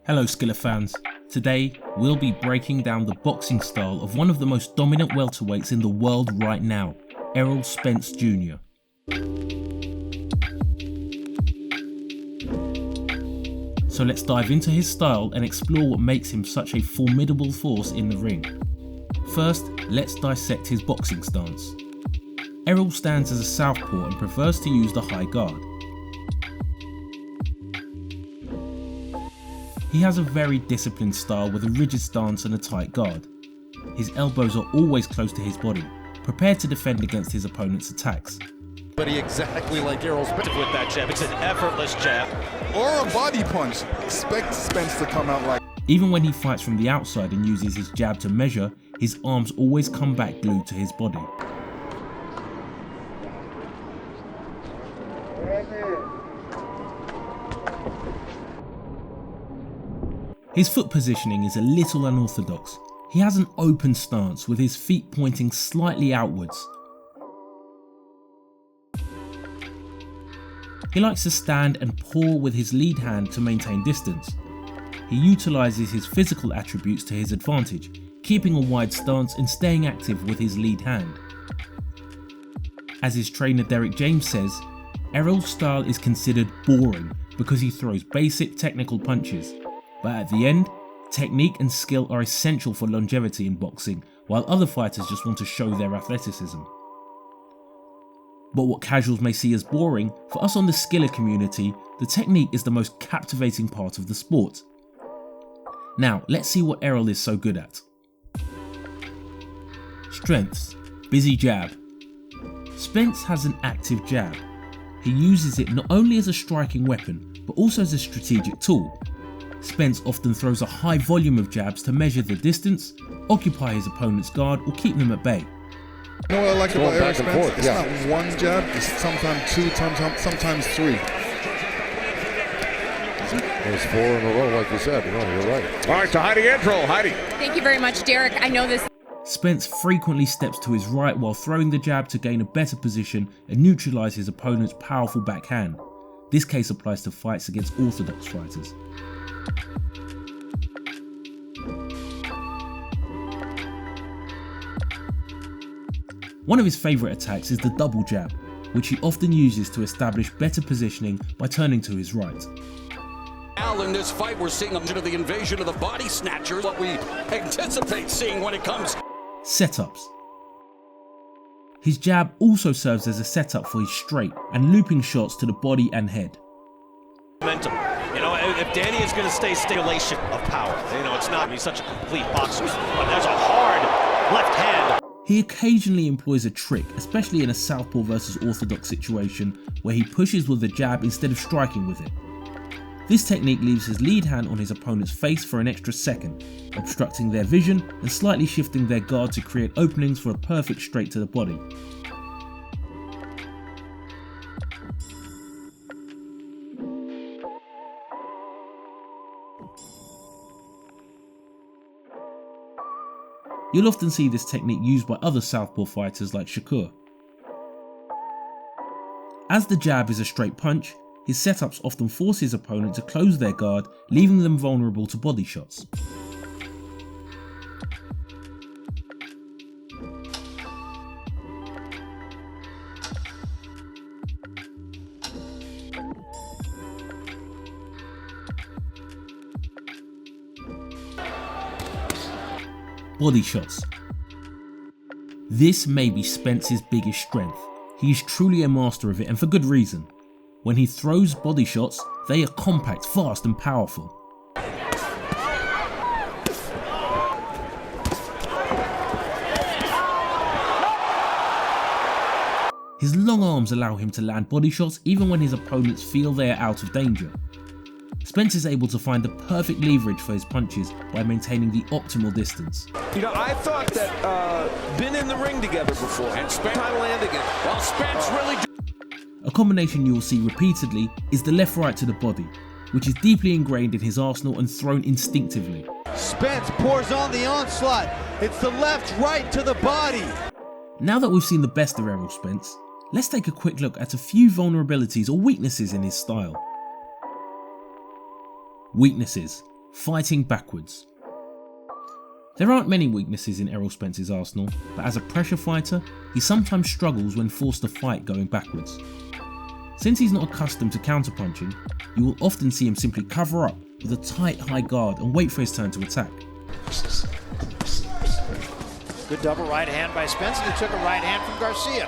Hello Skillr fans, today we'll be breaking down the boxing style of one of the most dominant welterweights in the world right now, Errol Spence Jr. So let's dive into his style and explore what makes him such a formidable force in the ring. First, let's dissect his boxing stance. Errol stands as a southpaw and prefers to use the high guard. He has a very disciplined style with a rigid stance and a tight guard. His elbows are always close to his body, prepared to defend against his opponent's attacks. But he exactly like Errol Spence with that jab. It's an effortless jab. Or a body punch. Expect Spence to come out like... Even when he fights from the outside and uses his jab to measure, his arms always come back glued to his body. His foot positioning is a little unorthodox. He has an open stance with his feet pointing slightly outwards. He likes to stand and paw with his lead hand to maintain distance. He utilises his physical attributes to his advantage, keeping a wide stance and staying active with his lead hand. As his trainer Derek James says, Errol's style is considered boring because he throws basic technical punches. But at the end, technique and skill are essential for longevity in boxing, while other fighters just want to show their athleticism. But what casuals may see as boring, for us on the Skillr community, the technique is the most captivating part of the sport. Now, let's see what Errol is so good at. Strengths: busy jab. Spence has an active jab. He uses it not only as a striking weapon, but also as a strategic tool. Spence often throws a high volume of jabs to measure the distance, occupy his opponent's guard, or keep them at bay. You know what I like about Errol Spence? It's not one jab, it's sometimes two, sometimes three. There's four in a row, like you said. No, you're right. All right, to Heidi Antro. Heidi. Thank you very much, Derek. I know this. Spence frequently steps to his right while throwing the jab to gain a better position and neutralise his opponent's powerful backhand. This case applies to fights against orthodox fighters. One of his favourite attacks is the double jab, which he often uses to establish better positioning by turning to his right. Now in this fight we're seeing a bit of the invasion of the body snatchers, what we anticipate seeing when it comes. Setups. His jab also serves as a setup for his straight and looping shots to the body and head. Momentum. You know, if Danny is going to stay stimulation of power, you know, it's not, he's such a complete boxer, but there's a hard left hand. He occasionally employs a trick, especially in a southpaw versus orthodox situation where he pushes with the jab instead of striking with it. This technique leaves his lead hand on his opponent's face for an extra second, obstructing their vision and slightly shifting their guard to create openings for a perfect straight to the body. You'll often see this technique used by other southpaw fighters like Skillr. As the jab is a straight punch, his setups often force his opponent to close their guard, leaving them vulnerable to body shots. Body shots. This may be Spence's biggest strength. He is truly a master of it, and for good reason. When he throws body shots, they are compact, fast and powerful. His long arms allow him to land body shots even when his opponents feel they are out of danger. Spence is able to find the perfect leverage for his punches by maintaining the optimal distance. You know, I thought that been in the ring together before, and Spence trying to land again. Well, Spence really. A combination you will see repeatedly is the left-right to the body, which is deeply ingrained in his arsenal and thrown instinctively. Spence pours on the onslaught. It's the left-right to the body. Now that we've seen the best of Errol Spence, let's take a quick look at a few vulnerabilities or weaknesses in his style. Weaknesses. fighting backwards. There aren't many weaknesses in Errol Spence's arsenal, but as a pressure fighter, he sometimes struggles when forced to fight going backwards. Since he's not accustomed to counterpunching, you will often see him simply cover up with a tight high guard and wait for his turn to attack. Good double right hand by Spence, and he took a right hand from Garcia.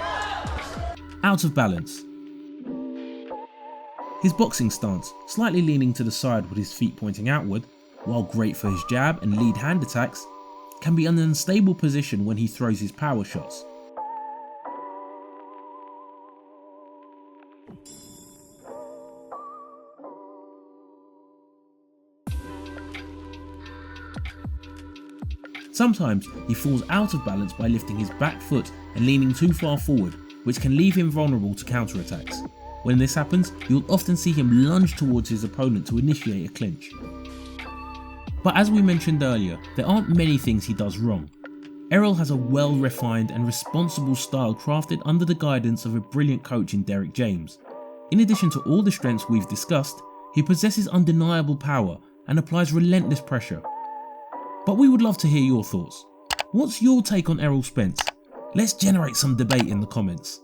Out of balance. His boxing stance, slightly leaning to the side with his feet pointing outward, while great for his jab and lead hand attacks, can be an unstable position when he throws his power shots. Sometimes he falls out of balance by lifting his back foot and leaning too far forward, which can leave him vulnerable to counterattacks. When this happens, you'll often see him lunge towards his opponent to initiate a clinch. But as we mentioned earlier, there aren't many things he does wrong. Errol has a well-refined and responsible style crafted under the guidance of a brilliant coach in Derek James. In addition to all the strengths we've discussed, he possesses undeniable power and applies relentless pressure. But we would love to hear your thoughts. What's your take on Errol Spence? Let's generate some debate in the comments.